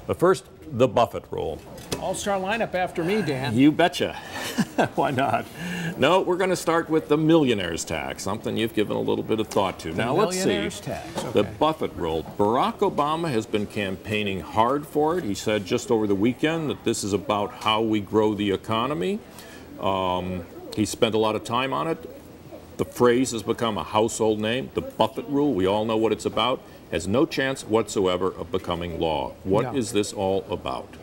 But first, the Buffett Rule. All-star lineup after me, Dan. You betcha. Why not? No, we're going to start with the millionaire's tax, something you've given a little bit of thought to. Now, let's see. Millionaire's tax. Okay. The Buffett Rule. Barack Obama has been campaigning hard for it. He said just over the weekend that this is about how we grow the economy. He spent a lot of time on it. The phrase has become a household name. The Buffett Rule, we all know what it's about, has no chance whatsoever of becoming law. What is this all about?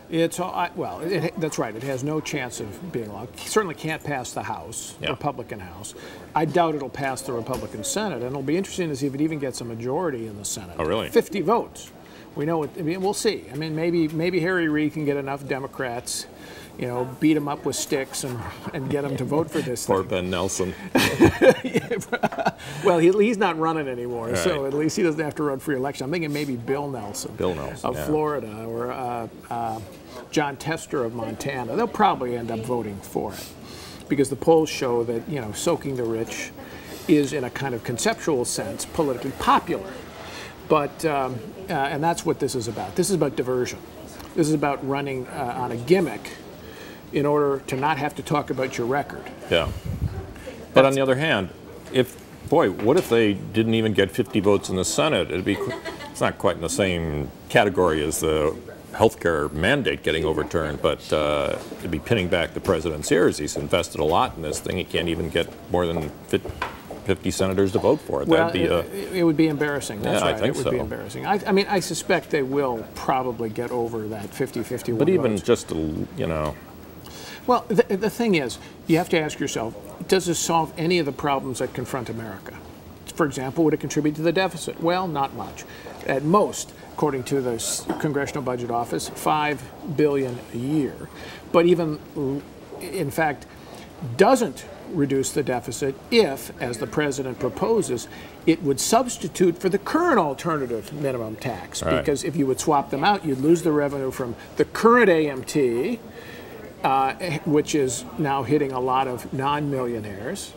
It's well, that's right. It has no chance of being law. It certainly can't pass the House, Republican House. I doubt it'll pass the Republican Senate, and it'll be interesting to see if it even gets a majority in the Senate. Oh, really? 50 votes. We know it. I mean, we'll see. I mean, maybe Harry Reid can get enough Democrats, you know, beat them up with sticks and get them to vote for this Poor thing. Ben Nelson. Well, he's not running anymore, right. So at least he doesn't have to run for re-election. I'm thinking maybe Bill Nelson. Of Florida, or John Tester of Montana. They'll probably end up voting for it because the polls show that, you know, soaking the rich is, in a kind of conceptual sense, politically popular. But and that's what this is about. This is about diversion. This is about running on a gimmick in order to not have to talk about your record. Yeah. But on the other hand, what if they didn't even get 50 votes in the Senate? It's not quite in the same category as the healthcare mandate getting overturned, but it'd be pinning back the president's ears. He's invested a lot in this thing. He can't even get more than 50 senators to vote for it. Well, it would be embarrassing. That's right. I think it would be embarrassing. I mean, I suspect they will probably get over that 50-51 But even votes. just, you know. Well, the thing is, you have to ask yourself, does this solve any of the problems that confront America? For example, would it contribute to the deficit? Well, not much. At most, according to the Congressional Budget Office, $5 billion a year. But even, in fact, doesn't reduce the deficit if, as the president proposes, it would substitute for the current alternative minimum tax. Right. Because if you would swap them out, you'd lose the revenue from the current AMT, which is now hitting a lot of non-millionaires,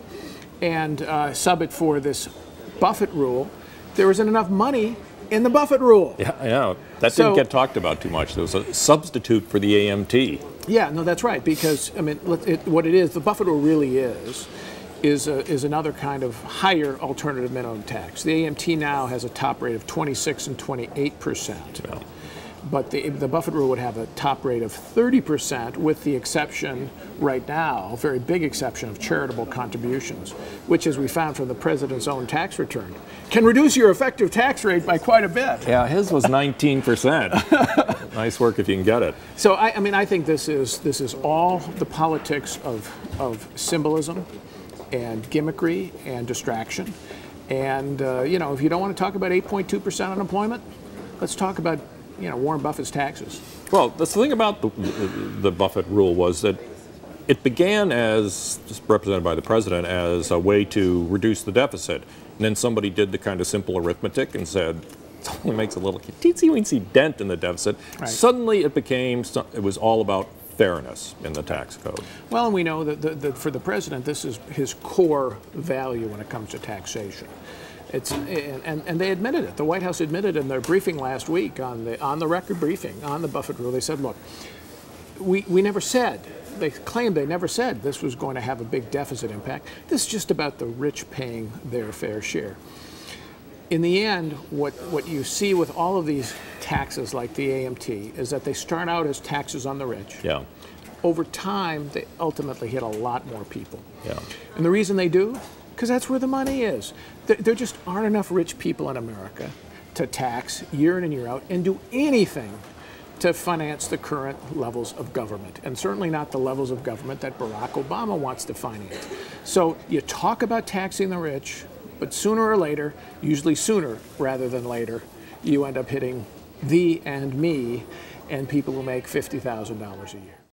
and sub it for this Buffett Rule. There isn't enough money in the Buffett Rule. Yeah. That didn't get talked about too much. There was a substitute for the AMT. Yeah, no, that's right. Because I mean, what it is, the Buffett Rule really is another kind of higher alternative minimum tax. The AMT now has a top rate of 26 and 28%. Yeah. But the Buffett Rule would have a top rate of 30%, with the exception right now, a very big exception, of charitable contributions, which, as we found from the president's own tax return, can reduce your effective tax rate by quite a bit. Yeah, his was 19%. Nice work if you can get it. So I mean, I think this is all the politics of symbolism and gimmickry and distraction. And you know, if you don't want to talk about 8.2% unemployment, let's talk about, you know, Warren Buffett's taxes. Well, the thing about the Buffett Rule was that it began as, just represented by the president, as a way to reduce the deficit. And then somebody did the kind of simple arithmetic and said, it only makes a little teensy-weensy dent in the deficit. Right. Suddenly it was all about fairness in the tax code. Well, and we know that for the president, this is his core value when it comes to taxation. And they admitted it. The White House admitted in their briefing last week, on the record briefing on the Buffett Rule. They said, look, we never said, they claimed they never said this was going to have a big deficit impact. This is just about the rich paying their fair share. In the end, what you see with all of these taxes like the AMT is that they start out as taxes on the rich. Yeah. Over time, they ultimately hit a lot more people. Yeah. And the reason they do? Because that's where the money is. There just aren't enough rich people in America to tax year in and year out and do anything to finance the current levels of government, and certainly not the levels of government that Barack Obama wants to finance. So you talk about taxing the rich, but sooner or later, usually sooner rather than later, you end up hitting thee and me and people who make $50,000 a year.